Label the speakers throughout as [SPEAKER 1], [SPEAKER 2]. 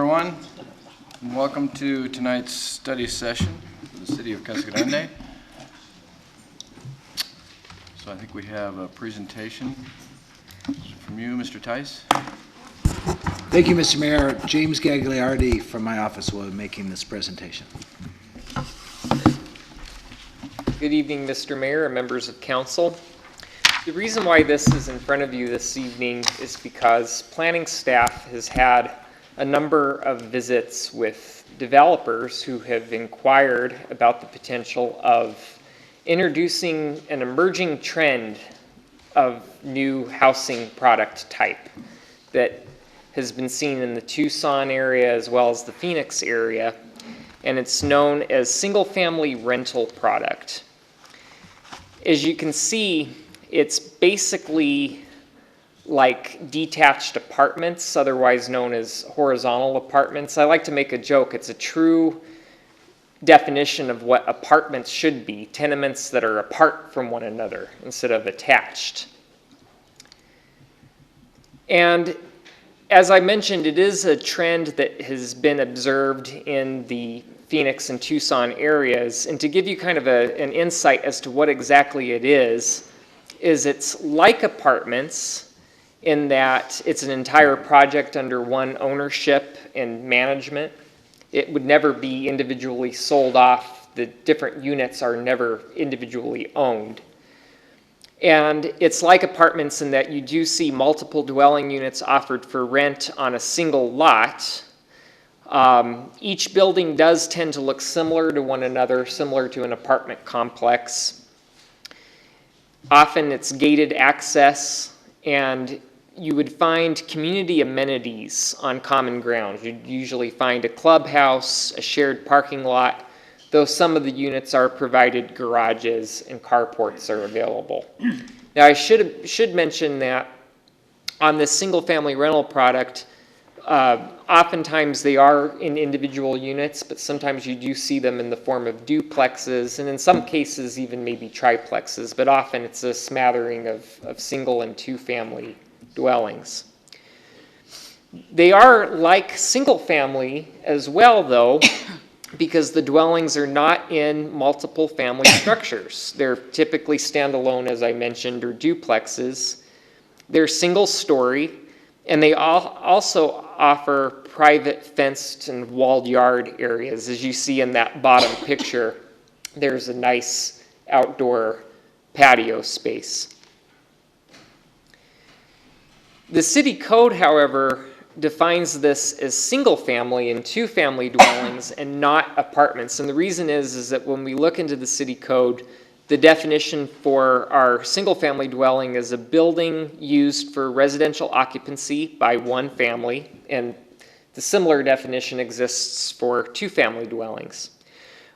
[SPEAKER 1] everyone, and welcome to tonight's study session for the city of Casa Grande. So I think we have a presentation from you, Mr. Tice.
[SPEAKER 2] Thank you, Mr. Mayor. James Gagliardi from my office will be making this presentation.
[SPEAKER 3] Good evening, Mr. Mayor and members of council. The reason why this is in front of you this evening is because planning staff has had a number of visits with developers who have inquired about the potential of introducing an emerging trend of new housing product type that has been seen in the Tucson area as well as the Phoenix area, and it's known as single-family rental product. As you can see, it's basically like detached apartments, otherwise known as horizontal apartments. I like to make a joke. It's a true definition of what apartments should be, tenements that are apart from one another instead of attached. And as I mentioned, it is a trend that has been observed in the Phoenix and Tucson areas. And to give you kind of an insight as to what exactly it is it's like apartments in that it's an entire project under one ownership and management. It would never be individually sold off. The different units are never individually owned. And it's like apartments in that you do see multiple dwelling units offered for rent on a single lot. Each building does tend to look similar to one another, similar to an apartment complex. Often it's gated access, and you would find community amenities on common ground. You'd usually find a clubhouse, a shared parking lot, though some of the units are provided garages and carports are available. Now I should mention that on this single family rental product, oftentimes they are in individual units, but sometimes you do see them in the form of duplexes, and in some cases even maybe triplexes, but often it's a smattering of single and two family dwellings. They are like single family as well, though, because the dwellings are not in multiple family structures. They're typically standalone, as I mentioned, or duplexes. They're single story, and they also offer private fenced and walled yard areas. As you see in that bottom picture, there's a nice outdoor patio space. The city code, however, defines this as single family and two family dwellings and not apartments. And the reason is that when we look into the city code, the definition for our single family dwelling is a building used for residential occupancy by one family, and the similar definition exists for two family dwellings.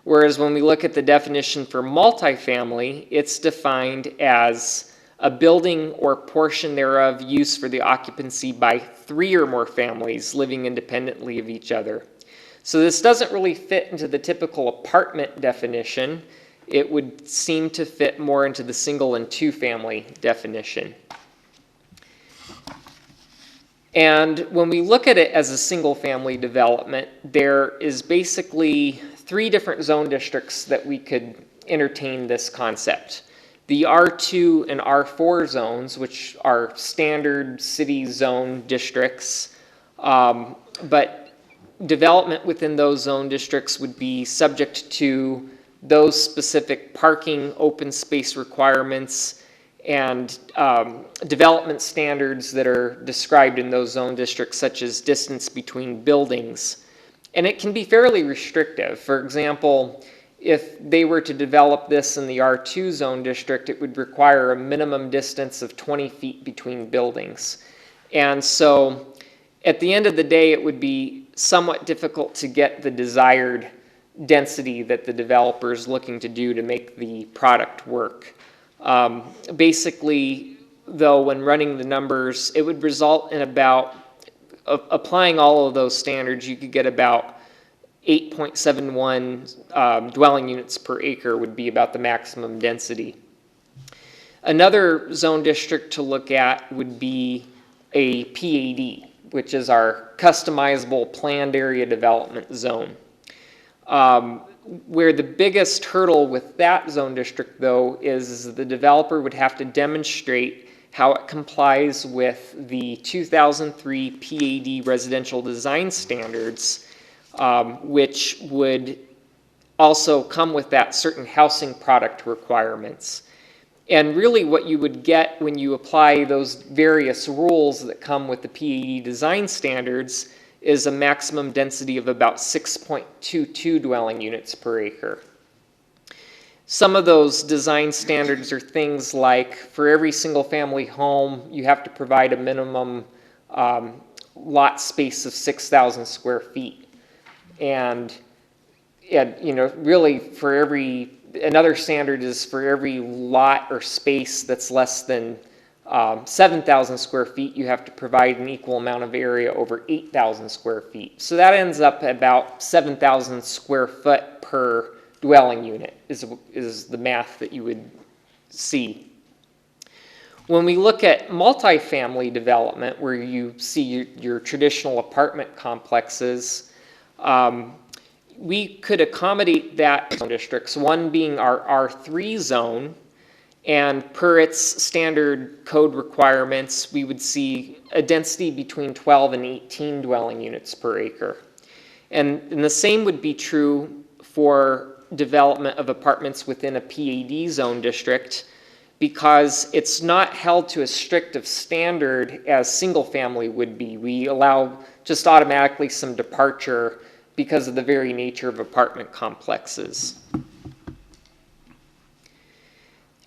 [SPEAKER 3] Whereas when we look at the definition for multifamily, it's defined as a building or portion thereof used for the occupancy by three or more families living independently of each other. So this doesn't really fit into the typical apartment definition. It would seem to fit more into the single and two family definition. And when we look at it as a single family development, there is basically three different zone districts that we could entertain this concept. The R2 and R4 zones, which are standard city zone districts, but development within those zone districts would be subject to those specific parking, open space requirements, and development standards that are described in those zone districts, such as distance between buildings. And it can be fairly restrictive. For example, if they were to develop this in the R2 zone district, it would require a minimum distance of 20 feet between buildings. And so at the end of the day, it would be somewhat difficult to get the desired density that the developer is looking to do to make the product work. Basically, though, when running the numbers, it would result in about, applying all of those standards, you could get about 8.71 dwelling units per acre would be about the maximum density. Another zone district to look at would be a PAD. which is our customizable planned area development zone. Where the biggest hurdle with that zone district, though, is the developer would have to demonstrate how it complies with the 2003 PAD residential design standards, which would also come with that certain housing product requirements. And really what you would get when you apply those various rules that come with the PAD design standards is a maximum density of about 6.22 dwelling units per acre. Some of those design standards are things like, for every single family home, you have to provide a minimum lot space of 6,000 square feet. And really for another standard is for every lot or space that's less than 7,000 square feet, you have to provide an equal amount of area over 8,000 square feet. So that ends up about 7,000 square foot per dwelling unit is the math that you would see. When we look at multifamily development, where you see your traditional apartment complexes, we could accommodate that zone districts, one being our R3 zone, and per its standard code requirements, we would see a density between 12 and 18 dwelling units per acre. And the same would be true for development of apartments within a PAD zone district, because it's not held to as strict of standard as single family would be. We allow just automatically some departure because of the very nature of apartment complexes.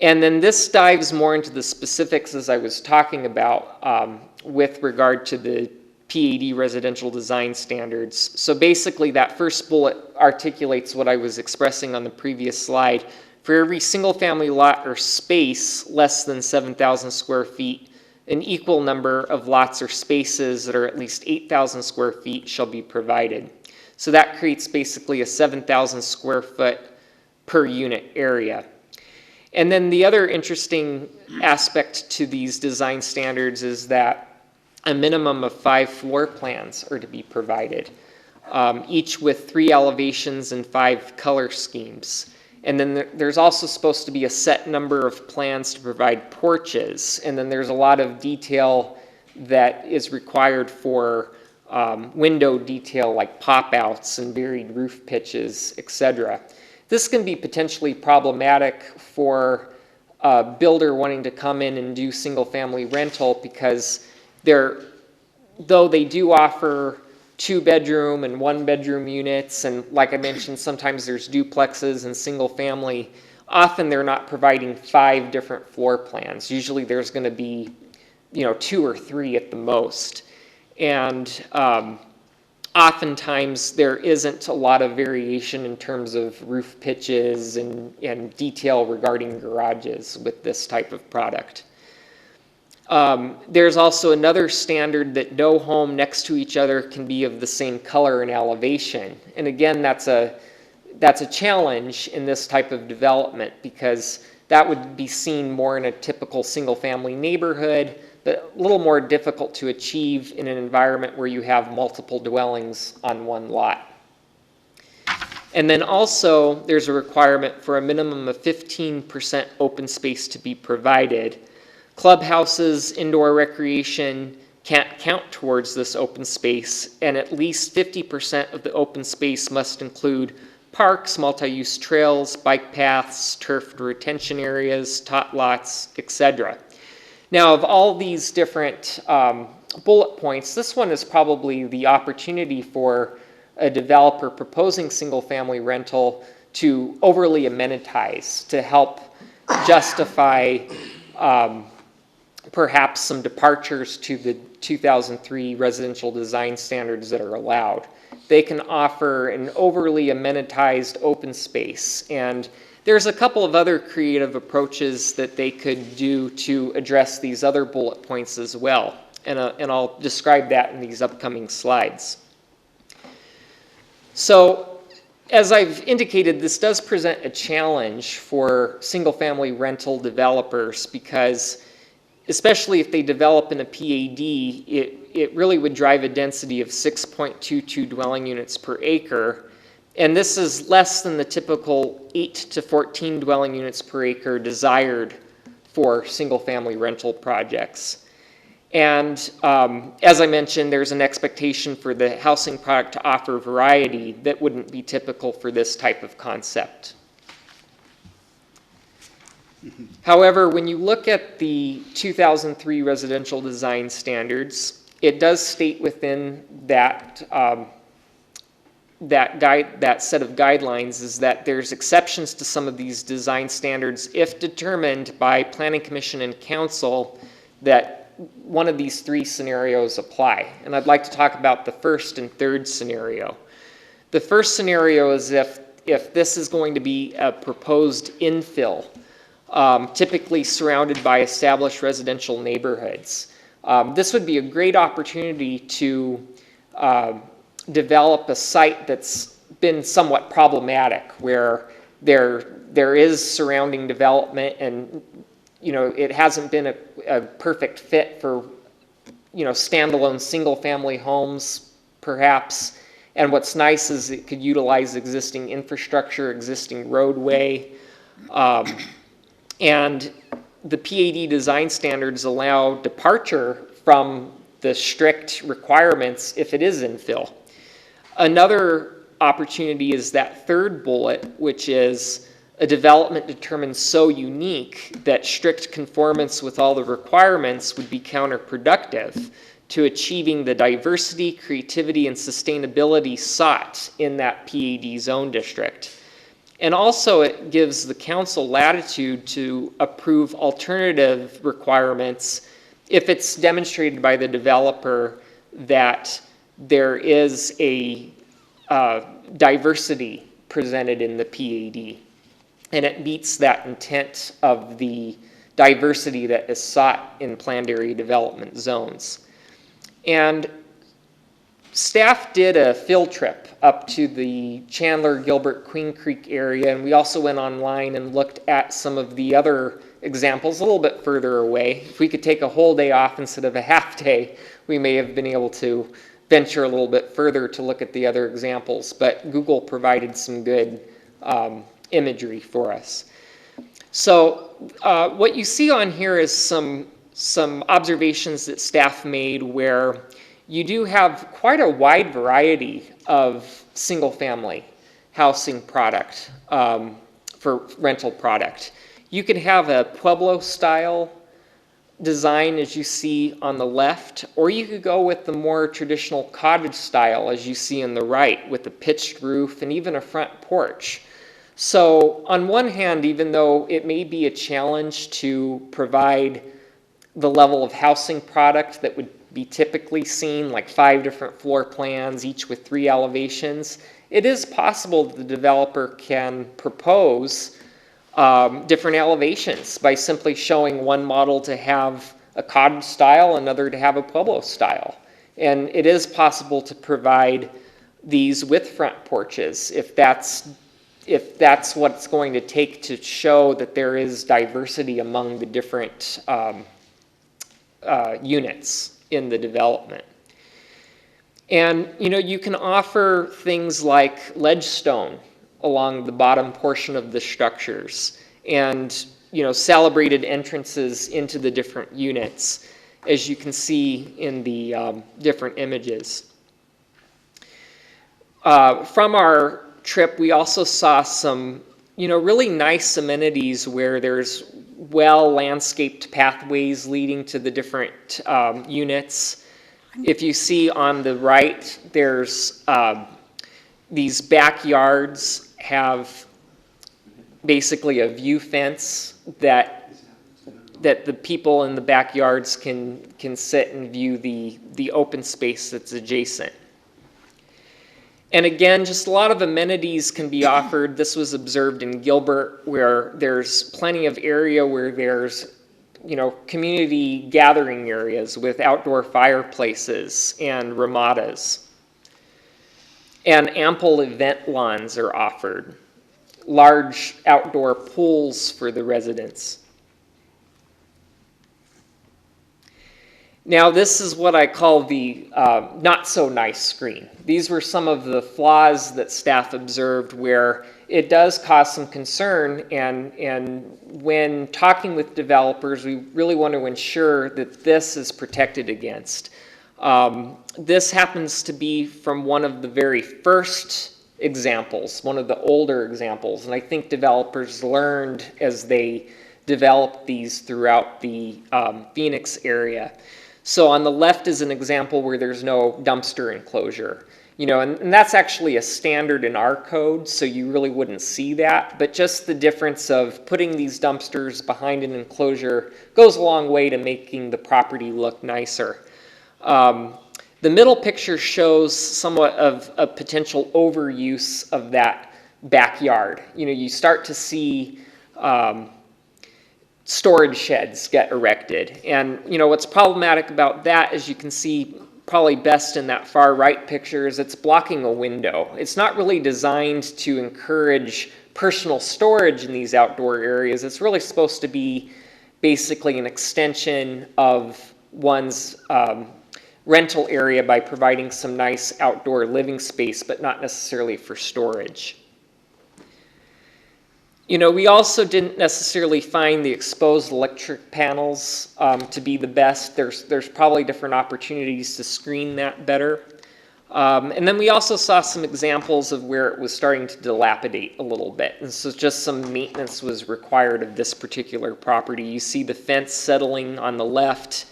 [SPEAKER 3] And then this dives more into the specifics, as I was talking about, with regard to the PAD residential design standards. So basically that first bullet articulates what I was expressing on the previous slide. For every single family lot or space less than 7,000 square feet, an equal number of lots or spaces that are at least 8,000 square feet shall be provided. So that creates basically a 7,000 square foot per unit area. And then the other interesting aspect to these design standards is that a minimum of 5 floor plans are to be provided, each with 3 elevations and 5 color schemes. And then there's also supposed to be a set number of plans to provide porches. And then there's a lot of detail that is required for window detail, like pop-outs and varied roof pitches, etc. This can be potentially problematic for a builder wanting to come in and do single-family rental, because though they do offer 2-bedroom and 1-bedroom units, and like I mentioned, sometimes there's duplexes and single-family, often they're not providing 5 different floor plans. Usually there's going to be 2 or 3 at the most. And oftentimes there isn't a lot of variation in terms of roof pitches and detail regarding garages with this type of product. There's also another standard that no home next to each other can be of the same color and elevation. And again, that's a challenge in this type of development, because that would be seen more in a typical single-family neighborhood, but a little more difficult to achieve in an environment where you have multiple dwellings on one lot. And then also there's a requirement for a minimum of 15% open space to be provided. Clubhouses, indoor recreation can't count towards this open space, and at least 50% of the open space must include parks, multi-use trails, bike paths, turfed retention areas, tot lots, etc. Now, of all these different bullet points, this one is probably the opportunity for a developer proposing single-family rental to overly amenitize, to help justify perhaps some departures to the 2003 residential design standards that are allowed. They can offer an overly amenitized open space, and there's a couple of other creative approaches that they could do to address these other bullet points as well, and I'll describe that in these upcoming slides. So, as I've indicated, this does present a challenge for single-family rental developers, because especially if they develop in a PAD, it really would drive a density of 6.22 dwelling units per acre. And this is less than the typical 8 to 14 dwelling units per acre desired for single-family rental projects. And as I mentioned, there's an expectation for the housing product to offer variety that wouldn't be typical for this type of concept. However, when you look at the 2003 residential design standards, it does state within that that set of guidelines is that there's exceptions to some of these design standards if determined by Planning Commission and Council that one of these three scenarios apply. And I'd like to talk about the first and third scenario. The first scenario is if this is going to be a proposed infill, typically surrounded by established residential neighborhoods. This would be a great opportunity to develop a site that's been somewhat problematic, where there is surrounding development and it hasn't been a perfect fit for standalone single-family homes, perhaps. And what's nice is it could utilize existing infrastructure, existing roadway, and the PAD design standards allow departure from the strict requirements if it is infill. Another opportunity is that third bullet, which is a development determined so unique that strict conformance with all the requirements would be counterproductive to achieving the diversity, creativity, and sustainability sought in that PAD zone district. And also it gives the council latitude to approve alternative requirements if it's demonstrated by the developer that there is a diversity presented in the PAD, and it meets that intent of the diversity that is sought in planned area development zones. And staff did a field trip up to the Chandler, Gilbert, Queen Creek area, and we also went online and looked at some of the other examples a little bit further away. If we could take a whole day off instead of a half day, we may have been able to venture a little bit further to look at the other examples, but Google provided some good imagery for us. So what you see on here is some observations that staff made where you do have quite a wide variety of single-family housing product for rental product. You could have a Pueblo-style design as you see on the left, or you could go with the more traditional cottage style as you see on the right with a pitched roof and even a front porch. So on one hand, even though it may be a challenge to provide the level of housing product that would be typically seen, like 5 different floor plans, each with 3 elevations, it is possible that the developer can propose different elevations by simply showing one model to have a cottage style, another to have a Pueblo style. And it is possible to provide these with front porches if that's what it's going to take to show that there is diversity among the different units in the development. And you can offer things like ledge stone along the bottom portion of the structures and celebrated entrances into the different units, as you can see in the different images. From our trip, we also saw some really nice amenities where there's well landscaped pathways leading to the different units. If you see on the right, there's these backyards have basically a view fence that the people in the backyards can sit and view the open space that's adjacent. And again, just a lot of amenities can be offered. This was observed in Gilbert, where there's plenty of area where there's community gathering areas with outdoor fireplaces and ramadas. And ample event lawns are offered. Large outdoor pools for the residents. Now, this is what I call the not so nice screen. These were some of the flaws that staff observed where it does cause some concern, and when talking with developers, we really want to ensure that this is protected against. This happens to be from one of the very first examples, one of the older examples, and I think developers learned as they developed these throughout the Phoenix area. So on the left is an example where there's no dumpster enclosure. And that's actually a standard in our code, so you really wouldn't see that. But just the difference of putting these dumpsters behind an enclosure goes a long way to making the property look nicer. The middle picture shows somewhat of a potential overuse of that backyard. You start to see storage sheds get erected. And what's problematic about that, as you can see probably best in that far right picture, is it's blocking a window. It's not really designed to encourage personal storage in these outdoor areas. It's really supposed to be basically an extension of one's rental area by providing some nice outdoor living space, but not necessarily for storage. We also didn't necessarily find the exposed electric panels to be the best. There's probably different opportunities to screen that better. And then we also saw some examples of where it was starting to dilapidate a little bit. And so just some maintenance was required of this particular property. You see the fence settling on the left,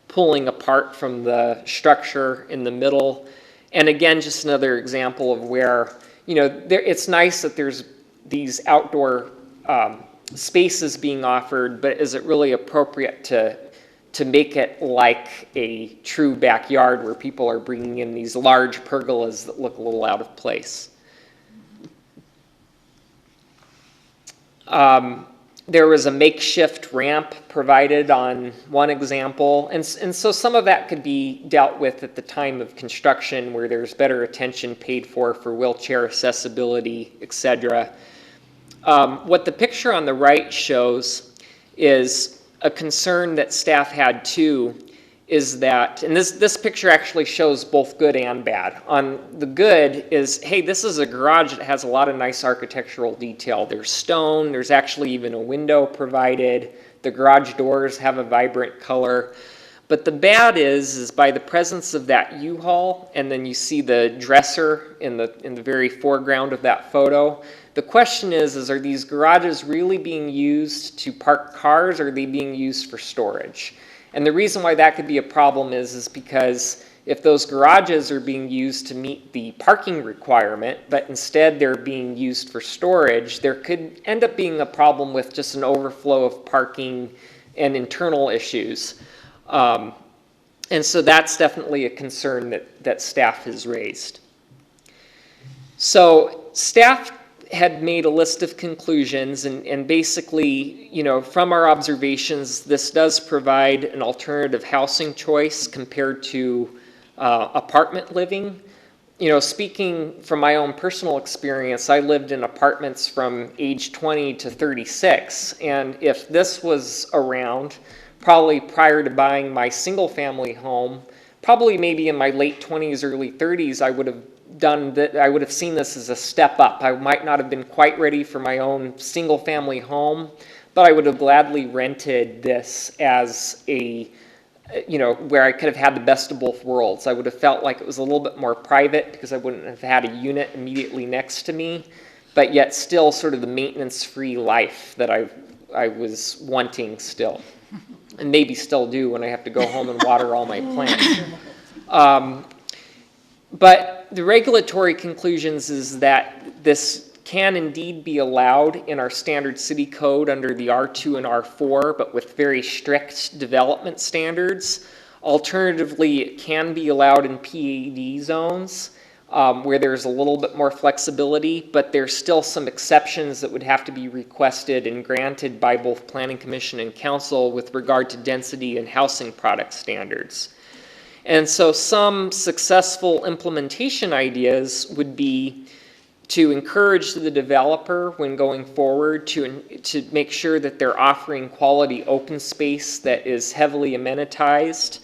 [SPEAKER 3] pulling apart from the structure in the middle. And again, just another example of where, it's nice that there's these outdoor spaces being offered, but is it really appropriate to make it like a true backyard where people are bringing in these large pergolas that look a little out of place? There was a makeshift ramp provided on one example, and so some of that could be dealt with at the time of construction where there's better attention paid for wheelchair accessibility, etc. What the picture on the right shows is a concern that staff had too, is that, and this picture actually shows both good and bad. On the good is, hey, this is a garage that has a lot of nice architectural detail. There's stone, there's actually even a window provided. The garage doors have a vibrant color. But the bad is by the presence of that U-Haul, and then you see the dresser in the very foreground of that photo. The question is are these garages really being used to park cars, or are they being used for storage? And the reason why that could be a problem is because if those garages are being used to meet the parking requirement, but instead they're being used for storage, there could end up being a problem with just an overflow of parking and internal issues. And so that's definitely a concern that staff has raised. So staff had made a list of conclusions, and basically, from our observations, this does provide an alternative housing choice compared to apartment living. Speaking from my own personal experience, I lived in apartments from age 20 to 36, and if this was around, probably prior to buying my single family home, probably maybe in my late 20s, early 30s, I would have seen this as a step up. I might not have been quite ready for my own single family home, but I would have gladly rented this as where I could have had the best of both worlds. I would have felt like it was a little bit more private because I wouldn't have had a unit immediately next to me, but yet still sort of the maintenance-free life that I was wanting still, and maybe still do when I have to go home and water all my plants. But the regulatory conclusions is that this can indeed be allowed in our standard city code under the R2 and R4, but with very strict development standards. Alternatively, it can be allowed in PAD zones where there's a little bit more flexibility, but there's still some exceptions that would have to be requested and granted by both Planning Commission and Council with regard to density and housing product standards. And so some successful implementation ideas would be to encourage the developer when going forward to make sure that they're offering quality open space that is heavily amenitized.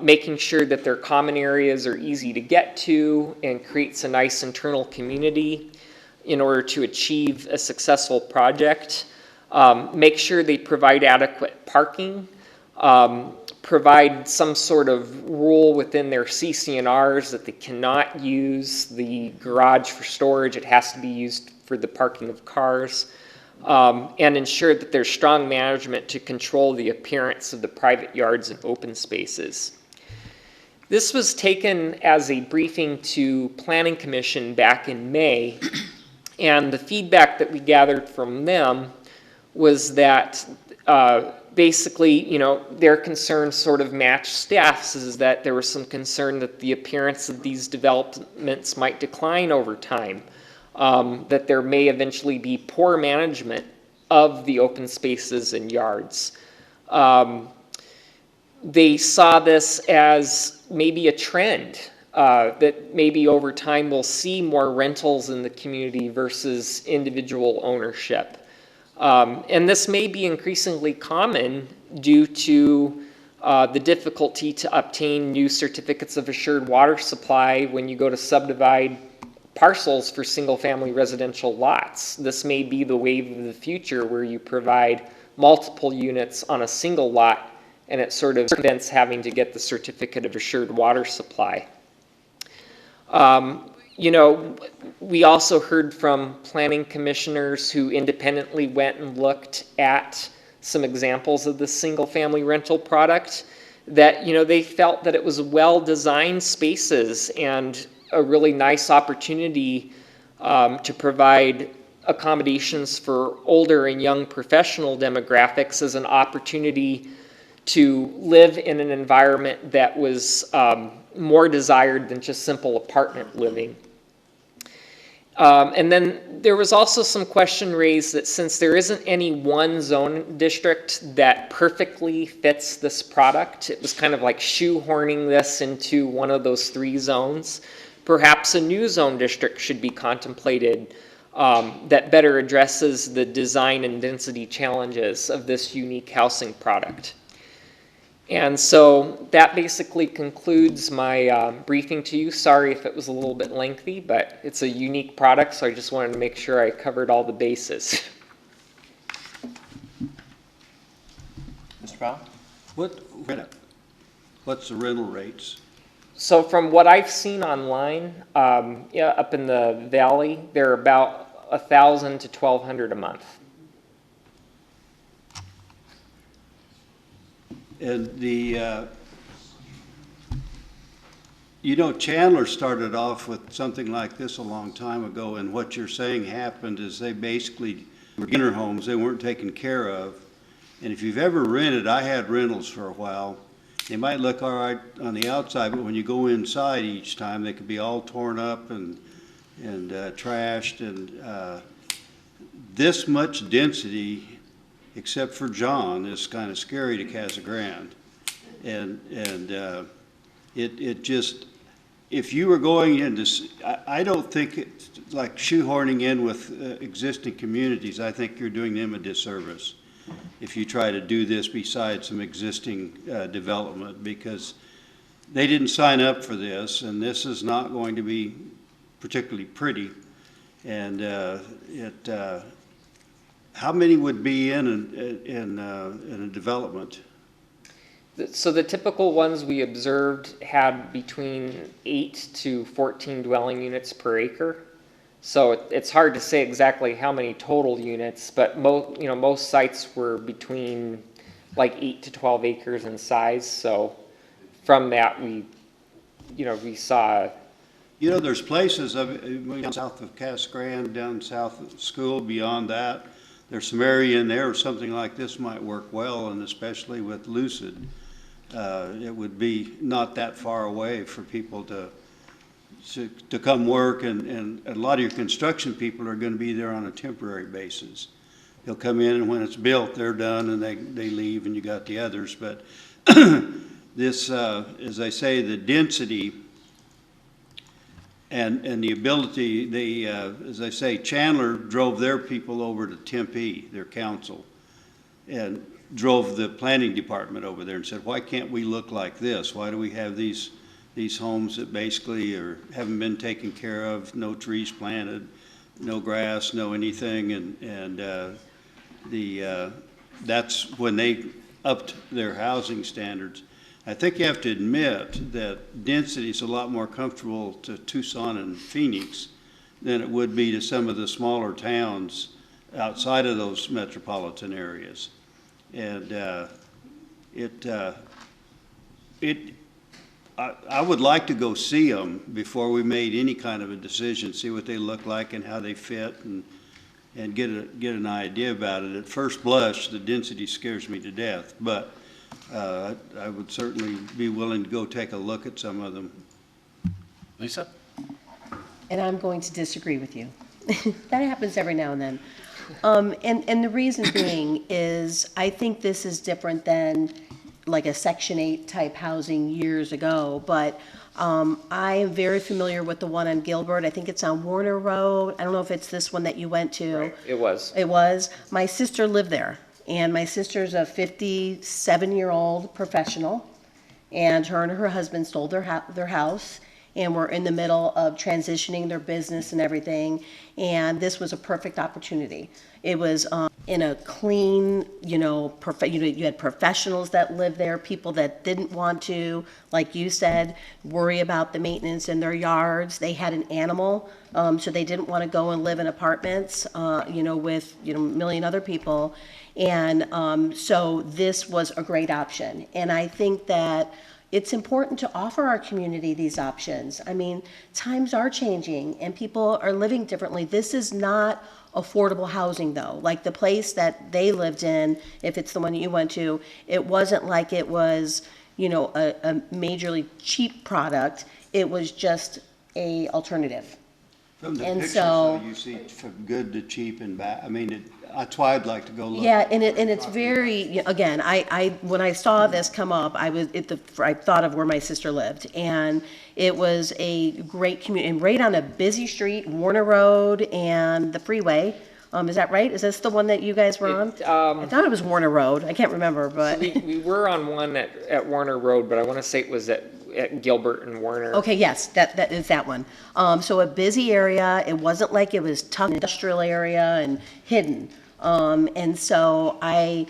[SPEAKER 3] making sure that their common areas are easy to get to and creates a nice internal community in order to achieve a successful project. Make sure they provide adequate parking, provide some sort of rule within their CC&Rs that they cannot use the garage for storage. It has to be used for the parking of cars, and ensure that there's strong management to control the appearance of the private yards and open spaces. This was taken as a briefing to Planning Commission back in May, and the feedback that we gathered from them was that basically, you know, their concerns sort of matched staff's, is that there was some concern that the appearance of these developments might decline over time, that there may eventually be poor management of the open spaces and yards. They saw this as maybe a trend, that maybe over time we'll see more rentals in the community versus individual ownership. And this may be increasingly common due to the difficulty to obtain new certificates of assured water supply when you go to subdivide parcels for single-family residential lots. This may be the wave of the future where you provide multiple units on a single lot, and it sort of prevents having to get the certificate of assured water supply. You know, we also heard from planning commissioners who independently went and looked at some examples of the single-family rental product that, you know, they felt that it was well-designed spaces and a really nice opportunity to provide accommodations for older and young professional demographics as an opportunity to live in an environment that was more desired than just simple apartment living. And then there was also some question raised that since there isn't any one zone district that perfectly fits this product, it was kind of like shoehorning this into one of those three zones. Perhaps a new zone district should be contemplated that better addresses the design and density challenges of this unique housing product. And so that basically concludes my briefing to you. Sorry if it was a little bit lengthy, but it's a unique product, so I just wanted to make sure I covered all the bases.
[SPEAKER 1] Mr. Powell?
[SPEAKER 4] What's the rental rates?
[SPEAKER 3] So from what I've seen online, yeah, up in the valley, they're about $1,000 to $1,200 a month.
[SPEAKER 4] And the, you know, Chandler started off with something like this a long time ago, and what you're saying happened is they basically were beginner homes, they weren't taken care of. And if you've ever rented, I had rentals for a while, they might look all right on the outside, but when you go inside each time, they could be all torn up and trashed, and this much density, except for John, is kind of scary to Casa Grande. And it just, if you were going into, I don't think it's like shoehorning in with existing communities. I think you're doing them a disservice if you try to do this beside some existing development, because they didn't sign up for this, and this is not going to be particularly pretty. And how many would be in a development?
[SPEAKER 3] So the typical ones we observed had between 8 to 14 dwelling units per acre. So it's hard to say exactly how many total units, but most sites were between like 8 to 12 acres in size. So from that we saw.
[SPEAKER 4] You know, there's places down south of Casa Grande, down south of the school, beyond that. There's some area in there, or something like this might work well, and especially with Lucid, it would be not that far away for people to come work, and a lot of your construction people are going to be there on a temporary basis. They'll come in, and when it's built, they're done, and they leave, and you got the others. But this, as I say, the density and the ability, as I say, Chandler drove their people over to Tempe, their council. and drove the planning department over there and said, why can't we look like this? Why do we have these homes that basically haven't been taken care of, no trees planted, no grass, no anything, and that's when they upped their housing standards. I think you have to admit that density is a lot more comfortable to Tucson and Phoenix than it would be to some of the smaller towns outside of those metropolitan areas. And I would like to go see them before we made any kind of a decision, see what they look like and how they fit, and get an idea about it. At first blush, the density scares me to death, but I would certainly be willing to go take a look at some of them.
[SPEAKER 1] Lisa?
[SPEAKER 5] And I'm going to disagree with you. That happens every now and then. And the reason being is I think this is different than like a Section 8 type housing years ago, but I am very familiar with the one on Gilbert. I think it's on Warner Road. I don't know if it's this one that you went to.
[SPEAKER 3] Right, it was.
[SPEAKER 5] It was. My sister lived there, and my sister's a 57-year-old professional, and her husband sold their house, and were in the middle of transitioning their business and everything, and this was a perfect opportunity. It was in a clean, you had professionals that lived there, people that didn't want to, like you said, worry about the maintenance in their yards. They had an animal, so they didn't want to go and live in apartments, with, a million other people. And so this was a great option. And I think that it's important to offer our community these options. I mean, times are changing and people are living differently. This is not affordable housing though. Like the place that they lived in, if it's the one that you went to, it wasn't like it was, a majorly cheap product. It was just a alternative.
[SPEAKER 4] From the
[SPEAKER 5] And
[SPEAKER 4] pictures,
[SPEAKER 5] so-
[SPEAKER 4] though, you see from good to cheap and bad. I mean, that's why I'd like to go look.
[SPEAKER 5] Yeah, and it's very, again, I when I saw this come up, I thought of where my sister lived, and it was a great community, and right on a busy street, Warner Road and the freeway. Is that right? Is this the one that you guys were on? I thought it was Warner Road. I can't remember, but.
[SPEAKER 3] We were on one at Warner Road, but I want to say it was at Gilbert and Warner.
[SPEAKER 5] Okay, yes, that is that one. So a busy area. It wasn't like it was tough industrial area and hidden. And so I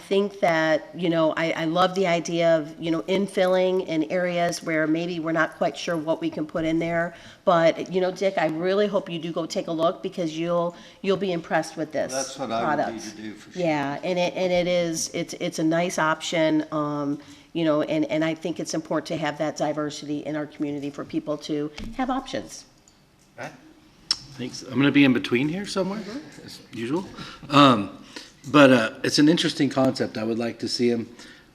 [SPEAKER 5] think that, I love the idea of, infilling in areas where maybe we're not quite sure what we can put in there. But, Dick, I really hope you do go take a look because you'll be impressed with this
[SPEAKER 4] That's what
[SPEAKER 5] product.
[SPEAKER 4] I would need to do for sure.
[SPEAKER 5] Yeah, and it's a nice option, and I think it's important to have that diversity in our community for people to have options.
[SPEAKER 2] Thanks. I'm going to be in between here somewhere, as usual. But it's an interesting concept. I would like to see them.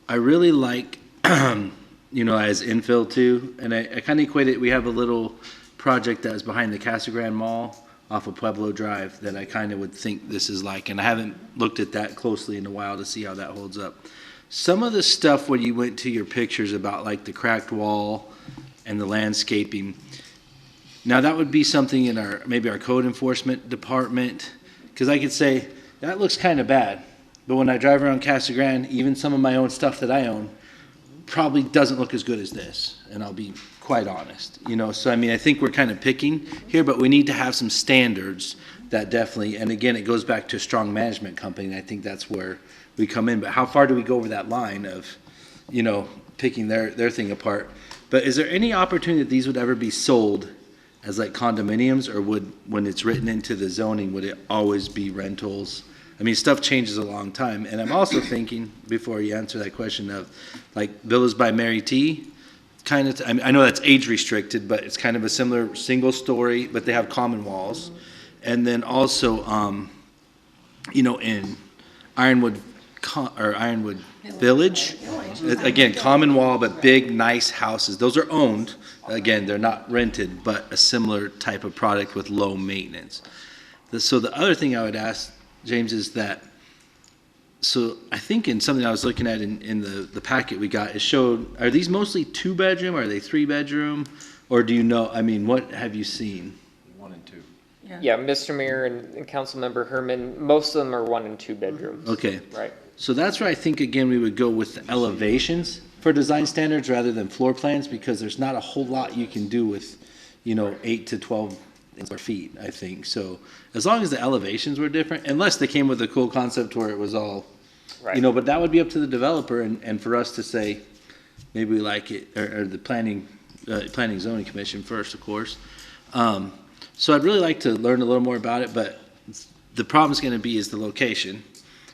[SPEAKER 2] I really like, as infill too. And I kind of equate it. We have a little project that is behind the Casa Grande Mall off of Pueblo Drive that I kind of would think this is like. And I haven't looked at that closely in a while to see how that holds up. Some of the stuff when you went to your pictures about like the cracked wall and the landscaping, now that would be something in maybe our code enforcement department, because I could say, that looks kind of bad. But when I drive around Casa Grande, even some of my own stuff that I own probably doesn't look as good as this. And I'll be quite honest, So, I think we're kind of picking here, but we need to have some standards that definitely, and again, it goes back to a strong management company. And I think that's where we come in. But how far do we go over that line of, picking their thing apart? But is there any opportunity that these would ever be sold as like condominiums, or when it's written into the zoning, would it always be rentals? Stuff changes a long time. And I'm also thinking, before you answer that question, of like Villas by Mary T, kind of, I know that's age restricted, but it's kind of a similar single story, but they have common walls. And then also, in Ironwood Village, again, common wall, but big, nice houses. Those are owned. Again, they're not rented, but a similar type of product with low maintenance. So the other thing I would ask, James, is that, so I think in something I was looking at in the packet we got, it showed, are these mostly 2-bedroom? Are they 3-bedroom? Or do you know, what have you seen?
[SPEAKER 1] 1 and 2.
[SPEAKER 5] Yeah,
[SPEAKER 3] Yeah, Mr. Mayor and Councilmember Herman, most of them are 1 and 2 bedrooms.
[SPEAKER 2] Okay.
[SPEAKER 3] Right.
[SPEAKER 2] So that's where I think, again, we would go with the elevations for design standards rather than floor plans, because there's not a whole lot you can do with, 8 to 12 square feet, I think. So as long as the elevations were different, unless they came with a cool concept where it was all,
[SPEAKER 3] Right.
[SPEAKER 2] but that would be up to the developer and for us to say, maybe we like it, or the planning zoning commission first, of course. So I'd really like to learn a little more about it, but the problem's gonna be is the location.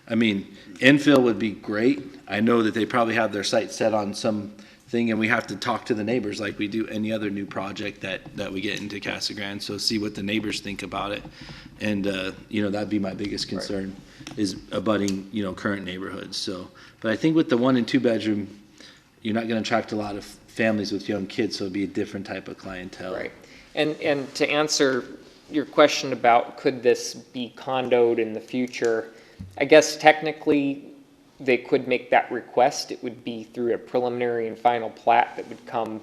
[SPEAKER 2] I mean, infill would be great. I know that they probably have their sights set on something, and we have to talk to the neighbors like we do any other new project that we get into Casa Grande, so see what the neighbors think about it. And, that'd be my biggest concern, is abutting, current neighborhoods, so. But I think with the 1 and 2 bedroom, you're not gonna attract a lot of families with young kids, so it'd be a different type of clientele.
[SPEAKER 3] Right. And to answer your question about could this be condoed in the future, I guess technically they could make that request. It would be through a preliminary and final plat that would come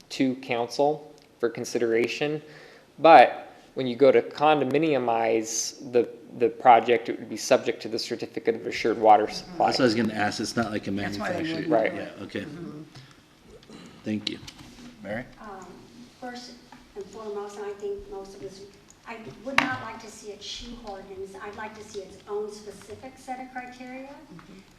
[SPEAKER 3] to council for consideration. But when you go to condominiumize the project, it would be subject to the certificate of assured water supply.
[SPEAKER 2] That's what I was gonna ask, it's not like a
[SPEAKER 6] That's why they
[SPEAKER 2] manufacturer.
[SPEAKER 6] wouldn't
[SPEAKER 3] Right.
[SPEAKER 2] Yeah, okay. Thank you.
[SPEAKER 1] Mary?
[SPEAKER 6] First and foremost, and I think most of us, I would not like to see it shoehorned in. I'd like to see its own specific set of criteria,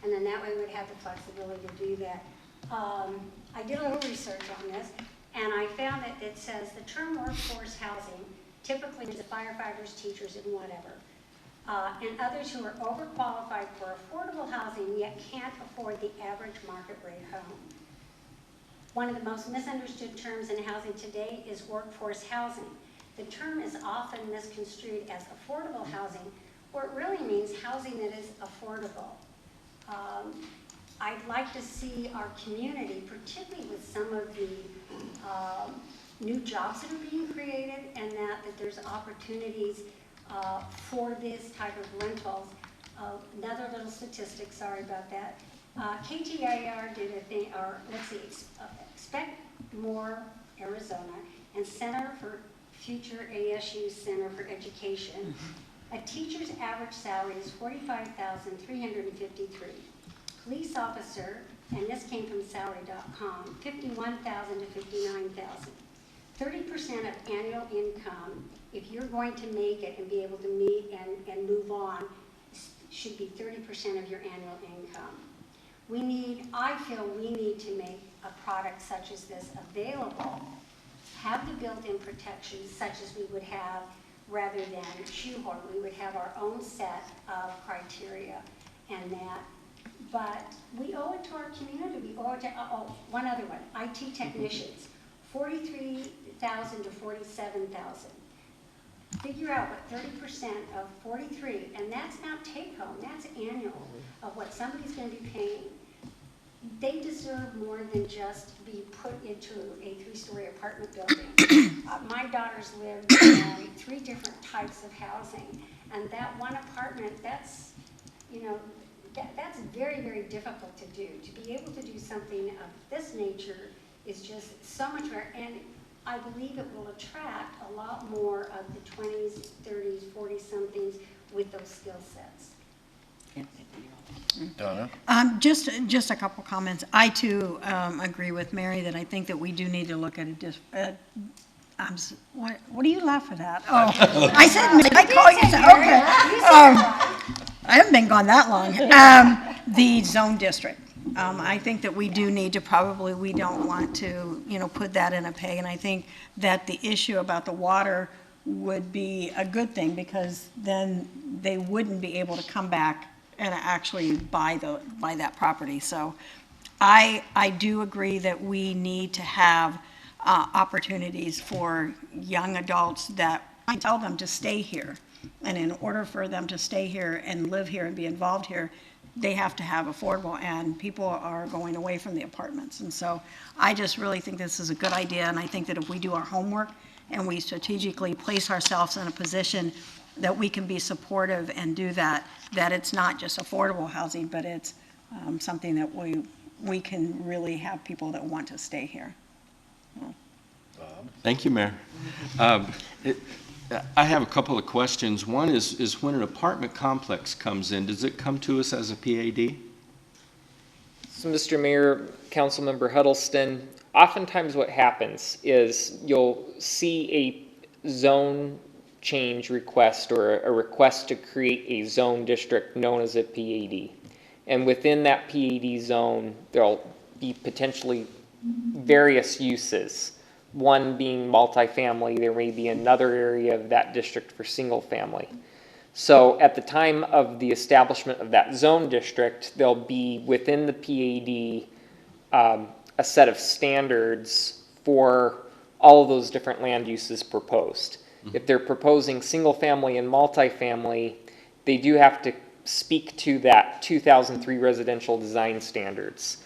[SPEAKER 6] and then that way we'd have the flexibility to do that. I did a little research on this, and I found that it says the term workforce housing typically means the firefighters, teachers, and whatever, and others who are overqualified for affordable housing yet can't afford the average market rate home. One of the most misunderstood terms in housing today is workforce housing. The term is often misconstrued as affordable housing, where it really means housing that is affordable. I'd like to see our community, particularly with some of the new jobs that are being created, and that there's opportunities for this type of rentals. Another little statistic, sorry about that. KTIR did a thing, or let's see, Expect More Arizona and Center for Future ASU Center for Education. A teacher's average salary is $45,353. Police officer, and this came from salary.com, $51,000 to $59,000. 30% of annual income, if you're going to make it and be able to meet and move on, should be 30% of your annual income. I feel we need to make a product such as this available, have the built-in protections such as we would have rather than shoehorn. We would have our own set of criteria and that. But we owe it to our community. We owe it to, one other one, IT technicians, 43,000 to 47,000. Figure out what 30% of 43, and that's not take home, that's annual, of what somebody's going to be paying. They deserve more than just be put into a 3-story apartment building. My daughters lived in 3 different types of housing, and that one apartment, that's very, very difficult to do. To be able to do something of this nature is just so much rare, and I believe it will attract a lot more of the 20s, 30s, 40-somethings with those skill sets.
[SPEAKER 1] Donna?
[SPEAKER 7] Just a couple comments. I too agree with Mary that I think that we do need to look at what are you laughing at? Oh, I said, I call you, okay. I haven't been gone that long. The zone district. I think that we do need to we don't want to, put that in a peg. And I think that the issue about the water would be a good thing, because then they wouldn't be able to come back and actually buy that property. So I do agree that we need to have opportunities for young adults that I tell them to stay here. And in order for them to stay here and live here and be involved here, they have to have affordable, and people are going away from the apartments. And so I just really think this is a good idea, and I think that if we do our homework and we strategically place ourselves in a position that we can be supportive and do that it's not just affordable housing, but it's something that we can really have people that want to stay here.
[SPEAKER 8] Thank you, Mayor. I have a couple of questions. One is when an apartment complex comes in, does it come to us as a PAD?
[SPEAKER 3] So, Mr. Mayor, Councilmember Huddleston, oftentimes what happens is you'll see a zone change request or a request to create a zone district known as a PAD. And within that PAD zone, there'll be potentially various uses. One being multifamily, there may be another area of that district for single family. So at the time of the establishment of that zone district, there'll be within the PAD a set of standards for all of those different land uses proposed. If they're proposing single family and multifamily, they do have to speak to that 2003 residential design standards.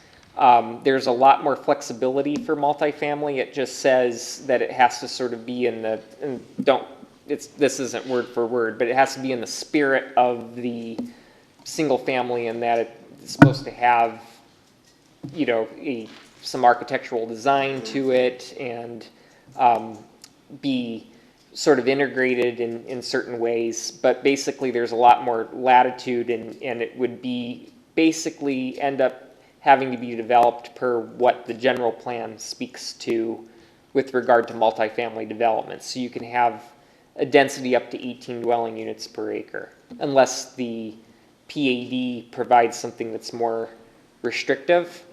[SPEAKER 3] There's a lot more flexibility for multifamily. It just says that it has to sort of be in the, and this isn't word for word, but it has to be in the spirit of the single family, in that it's supposed to have, you know, some architectural design to it, and be sort of integrated in certain ways. But basically there's a lot more latitude, and it would be basically end up having to be developed per what the general plan speaks to with regard to multifamily development. So you can have a density up to 18 dwelling units per acre, unless the PAD provides something that's more restrictive.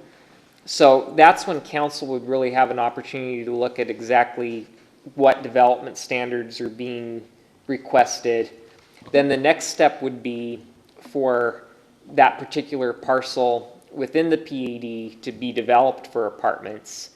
[SPEAKER 3] So that's when council would really have an opportunity to look at exactly what development standards are being requested. Then the next step would be for that particular parcel within the PAD to be developed for apartments.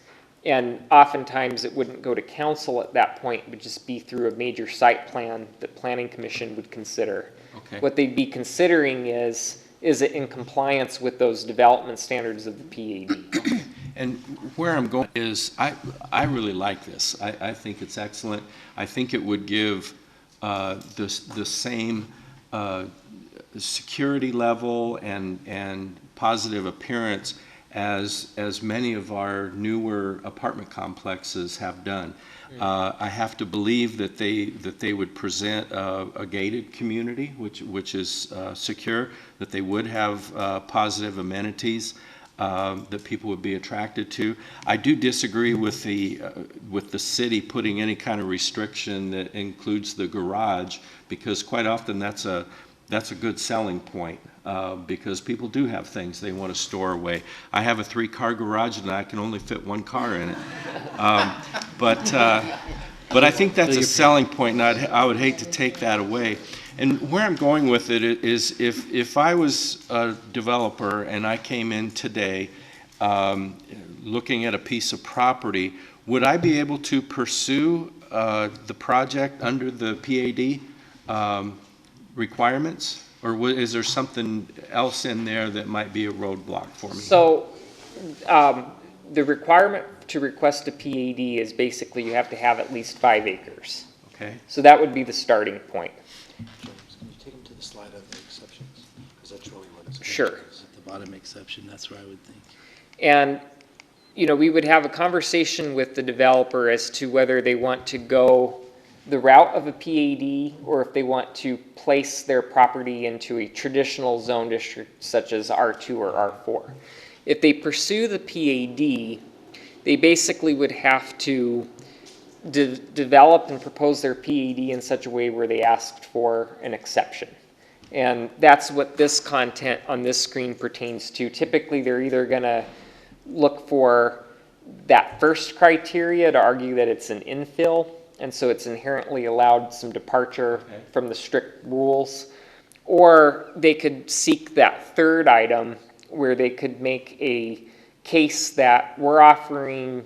[SPEAKER 3] And oftentimes it wouldn't go to council at that point, it would just be through a major site plan that Planning Commission would consider.
[SPEAKER 8] Okay.
[SPEAKER 3] What they'd be considering is it in compliance with those development standards of the PAD?
[SPEAKER 8] And where I'm going is, I really like this. I think it's excellent. I think it would give the same security level and positive appearance as many of our newer apartment complexes have done. I have to believe that they would present a gated community, which is secure, that they would have positive amenities that people would be attracted to. I do disagree with the city putting any kind of restriction that includes the garage, because quite often that's a good selling point, because people do have things they want to store away. I have a 3-car garage and I can only fit 1 car in it. But I think that's a selling point, and I would hate to take that away. And where I'm going with it is, if I was a developer and I came in today looking at a piece of property, would I be able to pursue the project under the PAD requirements? Or is there something else in there that might be a roadblock for me?
[SPEAKER 3] So the requirement to request a PAD is basically you have to have at least 5 acres.
[SPEAKER 8] Okay.
[SPEAKER 3] So that would be the starting point.
[SPEAKER 2] James, can you take them to the slide of the exceptions? Because that's really what it's.
[SPEAKER 3] Sure.
[SPEAKER 2] It's at the bottom exception, that's where I would think.
[SPEAKER 3] And, you know, we would have a conversation with the developer as to whether they want to go the route of a PAD, or if they want to place their property into a traditional zone district such as R2 or R4. If they pursue the PAD, they basically would have to develop and propose their PAD in such a way where they asked for an exception. And that's what this content on this screen pertains to. Typically, they're either going to look for that first criteria to argue that it's an infill, and so it's inherently allowed some departure from the strict rules, or they could seek that third item where they could make a case that we're offering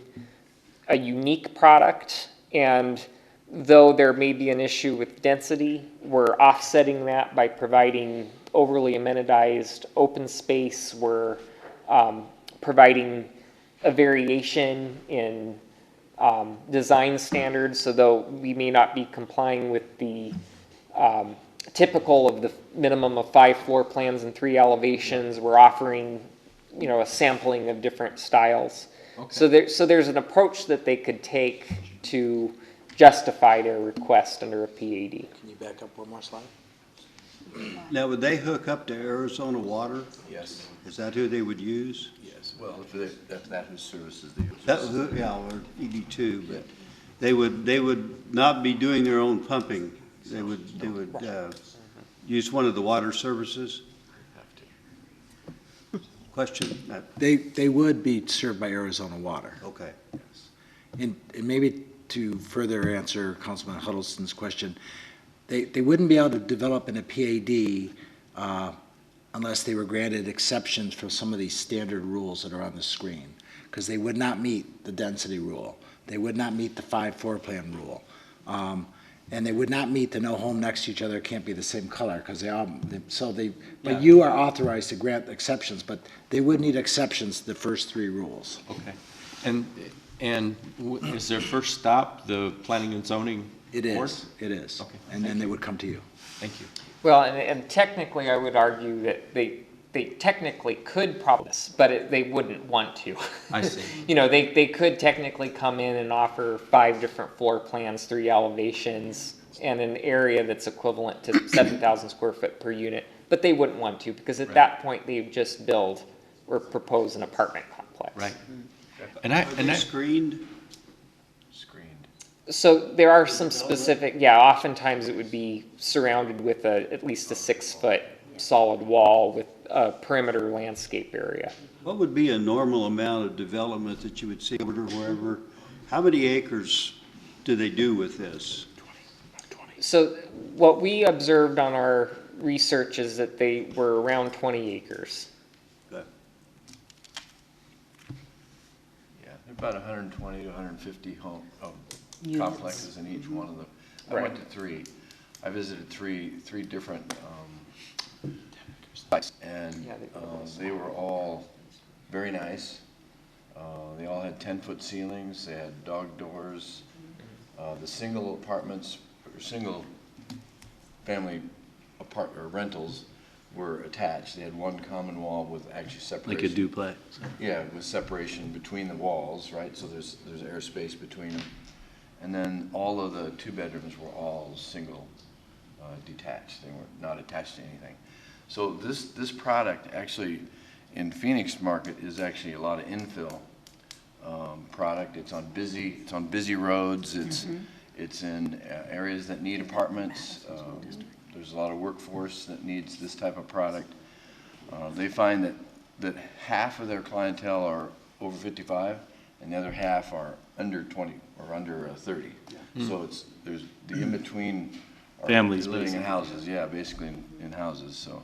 [SPEAKER 3] a unique product, and though there may be an issue with density, we're offsetting that by providing overly amenitized open space. We're providing a variation in design standards, so though we may not be complying with the typical of the minimum of 5 floor plans and 3 elevations, we're offering, you know, a sampling of different styles. Okay. So there's an approach that they could take to justified a request under a PAD.
[SPEAKER 2] Can you back up one more slide?
[SPEAKER 4] Now, would they hook up to Arizona Water?
[SPEAKER 1] Yes,
[SPEAKER 4] Is that who they would use?
[SPEAKER 1] yes. Well, if that who services the users.
[SPEAKER 4] That, yeah, or ED2, but they would not be doing their own pumping. They would use one of the water services? Question?
[SPEAKER 9] They would be served by Arizona Water.
[SPEAKER 4] Okay.
[SPEAKER 9] And maybe to further answer Councilman Huddleston's question, they wouldn't be able to develop in a PAD unless they were granted exceptions from some of these standard rules that are on the screen, because they would not meet the density rule. They would not meet the 5 floor plan rule. And they would not meet the no home next to each other can't be the same color, because but you are authorized to grant exceptions, but they would need exceptions to the first 3 rules.
[SPEAKER 8] Okay. And is their first stop the planning and zoning
[SPEAKER 9] It
[SPEAKER 8] board?
[SPEAKER 9] is.
[SPEAKER 8] Okay,
[SPEAKER 9] And then they would come to you.
[SPEAKER 8] Thank you.
[SPEAKER 3] Well, and technically, I would argue that they technically could probably, but they wouldn't want to.
[SPEAKER 8] I see.
[SPEAKER 3] You know, they could technically come in and offer 5 different floor plans, 3 elevations, and an area that's equivalent to 7,000 square foot per unit, but they wouldn't want to, because at that point, they would just build or propose an apartment complex.
[SPEAKER 8] Right.
[SPEAKER 4] Are they screened?
[SPEAKER 1] Screened.
[SPEAKER 3] So there are some specific, oftentimes it would be surrounded with at least a 6-foot solid wall with a perimeter landscape area.
[SPEAKER 4] What would be a normal amount of development that you would see or wherever? How many acres do they do with this?
[SPEAKER 3] So what we observed on our research is that they were around 20 acres.
[SPEAKER 4] Okay.
[SPEAKER 1] Yeah, about 120 to 150 home,
[SPEAKER 5] Units.
[SPEAKER 1] complexes in each one of them. I went to 3. I visited three different sites, and
[SPEAKER 3] Yeah,
[SPEAKER 1] they were all very nice. They all had 10-foot ceilings. They had dog doors. The single apartments, or single family rentals were attached. They had one common wall with actually separation.
[SPEAKER 2] Like a duplex?
[SPEAKER 1] Yeah, with separation between the walls, right? So there's airspace between them. And then all of the 2 bedrooms were all single, detached. They were not attached to anything. So this product actually in Phoenix market is actually a lot of infill product. It's on busy roads. It's in areas that need apartments. There's a lot of workforce that needs this type of product. They find that half of their clientele are over 55, and the other half are under 20 or under 30. So there's the in between.
[SPEAKER 2] Families,
[SPEAKER 1] living in houses, basically in houses. So,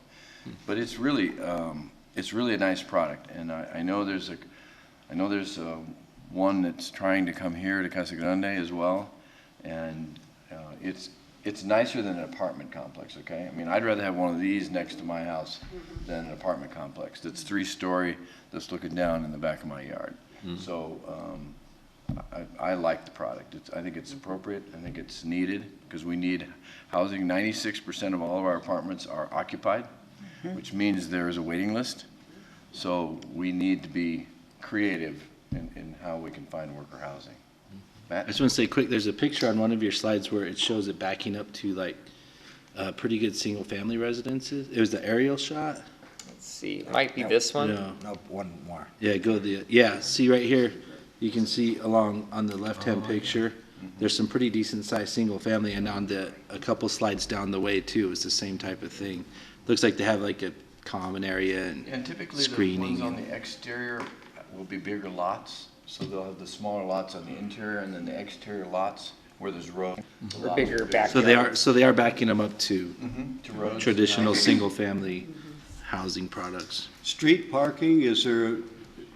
[SPEAKER 1] but it's really a nice product, and I know there's one that's trying to come here to Casa Grande as well, and it's nicer than an apartment complex. Okay, I mean, I'd rather have one of these next to my house than an apartment complex that's 3-story that's looking down in the back of my yard. So I like the product. I think it's appropriate. I think it's needed, because we need housing. 96% of all of our apartments are occupied, which means there is a waiting list. So we need to be creative in how we can find worker housing.
[SPEAKER 2] I
[SPEAKER 1] Matt?
[SPEAKER 2] just want to say quick, there's a picture on one of your slides where it shows it backing up to like pretty good single-family residences. It was the aerial shot?
[SPEAKER 3] Let's see, it might be this one.
[SPEAKER 2] No.
[SPEAKER 9] Nope, one more.
[SPEAKER 2] Yeah, see right here, you can see along on the left-hand picture, there's some pretty decent-sized single-family, and on a couple slides down the way too, it's the same type of thing. Looks like they have like a common area and
[SPEAKER 1] typically the
[SPEAKER 2] screening.
[SPEAKER 1] ones on the exterior will be bigger lots. So they'll have the smaller lots on the interior, and then the exterior lots where there's road. the lots
[SPEAKER 3] bigger
[SPEAKER 1] are
[SPEAKER 3] backyard.
[SPEAKER 2] So they are backing them up to
[SPEAKER 1] To roads.
[SPEAKER 2] traditional single-family housing products.
[SPEAKER 4] Street parking,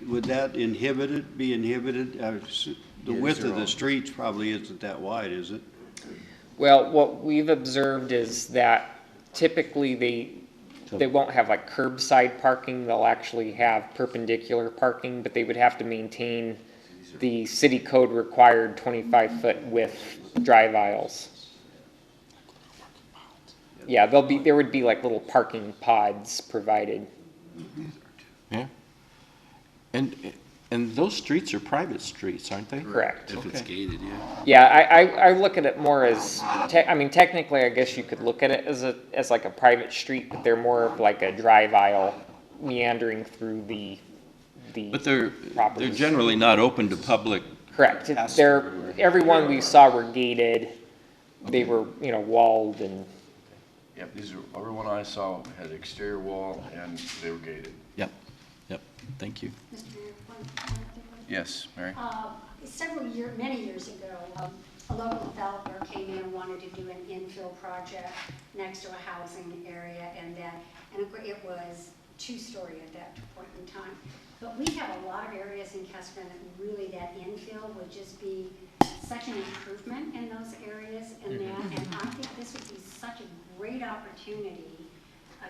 [SPEAKER 4] would that be inhibited? The width of the streets probably isn't that wide, is it?
[SPEAKER 3] Well, what we've observed is that typically they won't have like curbside parking. They'll actually have perpendicular parking, but they would have to maintain the city code required 25-foot width drive aisles. Yeah, there would be like little parking pods provided.
[SPEAKER 8] Yeah. And And those streets are private streets, aren't they?
[SPEAKER 3] Correct.
[SPEAKER 2] If it's
[SPEAKER 8] Okay.
[SPEAKER 2] gated, yeah.
[SPEAKER 3] Yeah, I look at it more as, I mean, technically, I guess you could look at it as like a private street, but they're more of like a drive aisle meandering through the
[SPEAKER 8] But they're
[SPEAKER 3] properties.
[SPEAKER 8] generally not open to public.
[SPEAKER 3] Correct. Every one we saw were gated. They were, walled and,
[SPEAKER 1] Yep, everyone I saw had exterior wall and they were gated.
[SPEAKER 8] Yep, thank you.
[SPEAKER 6] Mr. Mayor, one thing.
[SPEAKER 1] Yes, Mary?
[SPEAKER 6] Many years ago, a local developer came in and wanted to do an infill project next to a housing area, and it was two-story at that point in time. But we have a lot of areas in Casa that really that infill would just be such an improvement in those areas, and I think this would be such a great opportunity,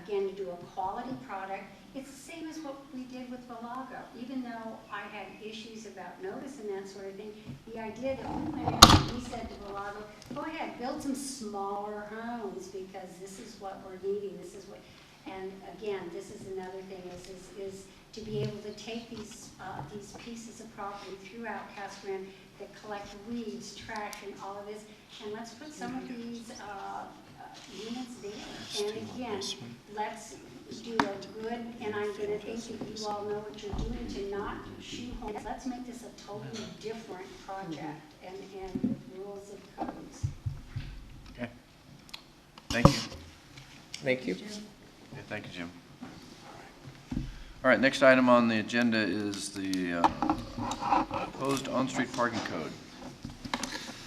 [SPEAKER 6] again, to do a quality product. It's the same as what we did with Valago. Even though I had issues about notice and that sort of thing, the idea that we went in and we said to Valago, go ahead, build some smaller homes because this is what we're needing, this is what, and again, this is another thing is to be able to take these pieces of property throughout Casa Grande that collect weeds, trash, and all of this, and let's put some of these units there. And again, let's do a good, and I'm going to think that you all know what you're doing to not shoehorn. Let's make this a totally different project and with rules and codes.
[SPEAKER 1] Okay. Thank you.
[SPEAKER 3] thank you.
[SPEAKER 1] Okay, thank you, Jim. All right, next item on the agenda is the proposed on-street parking code.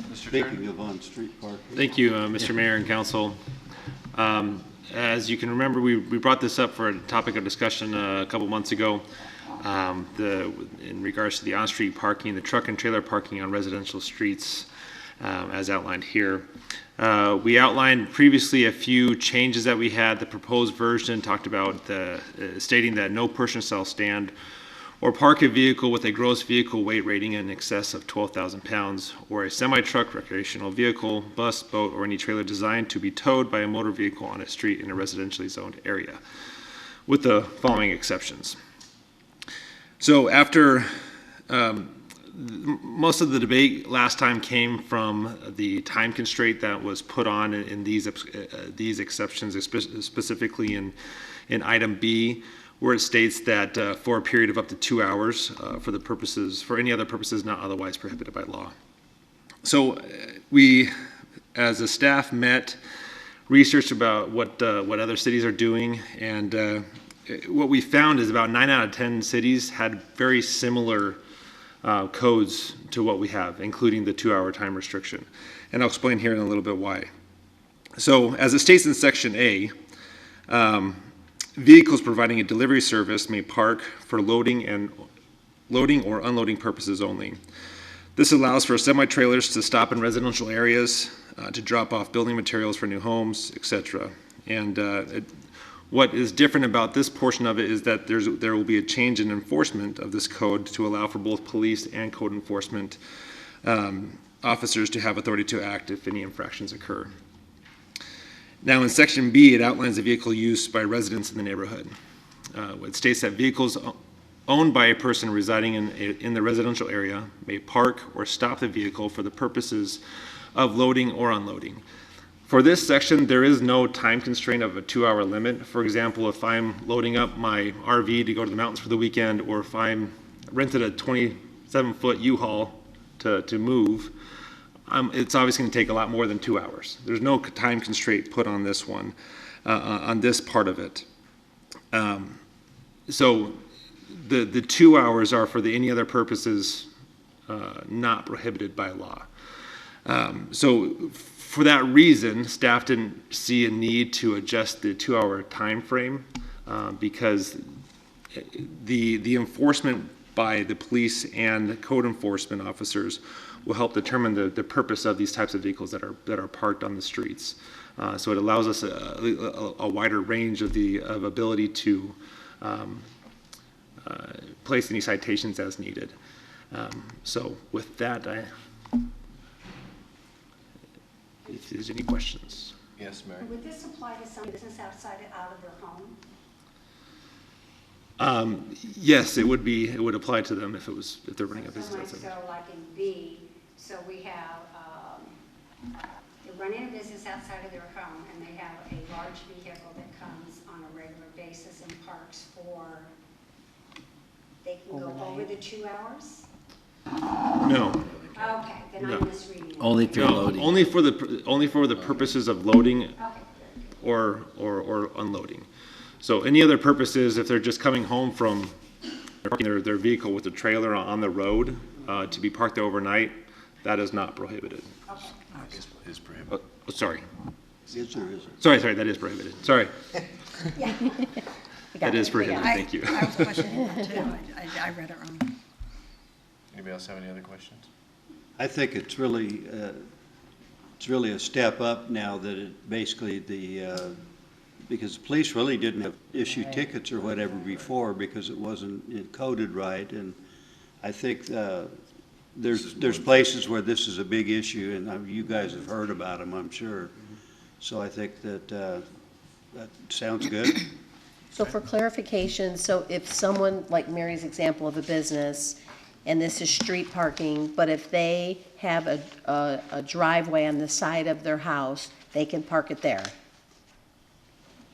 [SPEAKER 1] Mr.
[SPEAKER 4] Speaking
[SPEAKER 1] Turner?
[SPEAKER 4] of on-street parking.
[SPEAKER 10] Thank you, Mr. Mayor and Council. As you can remember, we brought this up for a topic of discussion a couple months ago in regards to the on-street parking, the truck and trailer parking on residential streets, as outlined here. We outlined previously a few changes that we had. The proposed version talked about stating that no person shall stand or park a vehicle with a gross vehicle weight rating in excess of 12,000 pounds, or a semi-truck, recreational vehicle, bus, boat, or any trailer designed to be towed by a motor vehicle on a street in a residentially zoned area, with the following exceptions. So after most of the debate last time came from the time constraint that was put on in these exceptions, specifically in item B, where it states that for a period of up to 2 hours for any other purposes not otherwise prohibited by law. So we, as a staff, researched about what other cities are doing, and what we found is about 9 out of 10 cities had very similar codes to what we have, including the 2-hour time restriction. And I'll explain here in a little bit why. So as it states in section A, vehicles providing a delivery service may park for loading or unloading purposes only. This allows for semi-trailers to stop in residential areas, to drop off building materials for new homes, etc. And what is different about this portion of it is that there will be a change in enforcement of this code to allow for both police and code enforcement officers to have authority to act if any infractions occur. Now in section B, it outlines the vehicle use by residents in the neighborhood. It states that vehicles owned by a person residing in the residential area may park or stop the vehicle for the purposes of loading or unloading. For this section, there is no time constraint of a 2-hour limit. For example, if I'm loading up my RV to go to the mountains for the weekend, or if I'm rented a 27-foot U-Haul to move, it's obviously going to take a lot more than 2 hours. There's no time constraint put on this one, on this part of it. So the 2 hours are for any other purposes not prohibited by law. So for that reason, staff didn't see a need to adjust the 2-hour time frame because the enforcement by the police and code enforcement officers will help determine the purpose of these types of vehicles that are parked on the streets. So it allows us a wider range of ability to place any citations as needed. So with that, if there's any questions.
[SPEAKER 1] Yes, Mary?
[SPEAKER 6] Would this apply to some business out of their home?
[SPEAKER 10] Yes, it would apply to them if they're running a business outside.
[SPEAKER 6] So like in B, so we have, they're running a business outside of their home, and they have a large vehicle that comes on a regular basis and parks for, they can go over the 2 hours?
[SPEAKER 10] No,
[SPEAKER 6] Okay, then
[SPEAKER 10] No.
[SPEAKER 6] I'm misreading it.
[SPEAKER 2] Only if you're
[SPEAKER 10] no,
[SPEAKER 2] loading.
[SPEAKER 10] only for the purposes of loading
[SPEAKER 6] Okay,
[SPEAKER 10] or unloading. So any other purposes, if they're just coming home from parking their vehicle with a trailer on the road, to be parked there overnight, that is not prohibited.
[SPEAKER 1] Is prohibited.
[SPEAKER 10] Sorry.
[SPEAKER 4] Is or isn't?
[SPEAKER 10] Sorry, that is prohibited. Sorry. That is prohibited,
[SPEAKER 7] I-
[SPEAKER 10] thank you.
[SPEAKER 7] I was questioning that too. I read it wrong.
[SPEAKER 1] Anybody else have any other questions?
[SPEAKER 4] I think it's really a step up now that it basically because the police really didn't have issue tickets or whatever before because it wasn't coded right. And I think there's places where this is a big issue, and you guys have heard about them, I'm sure. So I think that sounds good.
[SPEAKER 5] So for clarification, so if someone, like Mary's example of a business, and this is street parking, but if they have a driveway on the side of their house, they can park it there?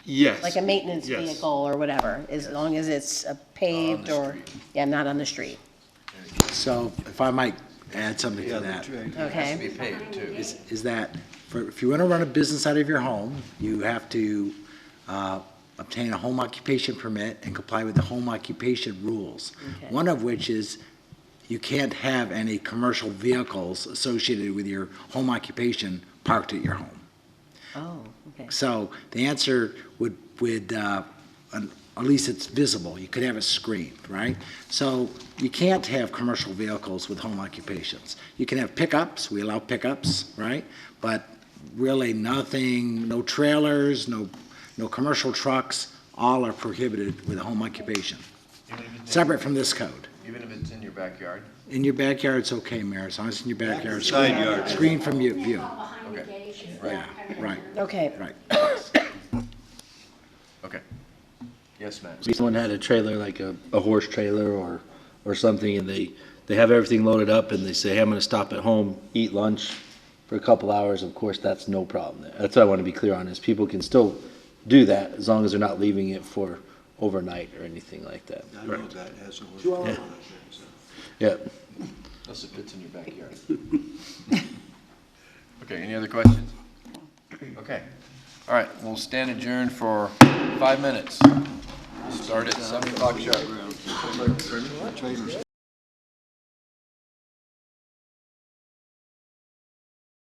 [SPEAKER 10] Yes.
[SPEAKER 5] Like a maintenance
[SPEAKER 10] Yes.
[SPEAKER 5] vehicle or whatever, as long as it's paved or, yeah, not on the street.
[SPEAKER 9] So if I might add something
[SPEAKER 4] Yeah,
[SPEAKER 9] to that.
[SPEAKER 4] that's right.
[SPEAKER 1] It has to
[SPEAKER 5] Okay?
[SPEAKER 1] be paved too.
[SPEAKER 9] Is that if you want to run a business out of your home, you have to obtain a home occupation permit and comply with the home occupation rules.
[SPEAKER 5] Okay.
[SPEAKER 9] One of which is you can't have any commercial vehicles associated with your home occupation parked at your home.
[SPEAKER 5] Oh, okay.
[SPEAKER 9] So the answer would at least it's visible. You could have it screened, right? So you can't have commercial vehicles with home occupations. You can have pickups. We allow pickups, right? But really nothing, no trailers, no commercial trucks, all are prohibited with a home occupation,
[SPEAKER 1] Even if it's
[SPEAKER 9] separate from this code.
[SPEAKER 1] Even if it's in your backyard?
[SPEAKER 9] In your backyard, it's okay, Mayor, as long as it's in your backyard.
[SPEAKER 4] Side yard.
[SPEAKER 9] Screened from view.
[SPEAKER 6] behind the
[SPEAKER 1] Okay.
[SPEAKER 6] gate, it's
[SPEAKER 1] Right.
[SPEAKER 6] not kind of-
[SPEAKER 9] Right,
[SPEAKER 5] Okay.
[SPEAKER 9] right.
[SPEAKER 1] Okay. Yes, Matt?
[SPEAKER 2] If someone had a trailer, like a horse trailer or something, and they have everything loaded up, and they say, hey, I'm gonna stop at home, eat lunch for a couple hours, of course, that's no problem. That's what I want to be clear on, is people can still do that, as long as they're not leaving it for overnight or anything like that.
[SPEAKER 4] I know that has a word.
[SPEAKER 2] Yeah. Yeah.
[SPEAKER 1] Unless it fits in your backyard. Okay, any other questions? Okay. All right, we'll stand adjourned for 5 minutes. Start at 7 o'clock sharp.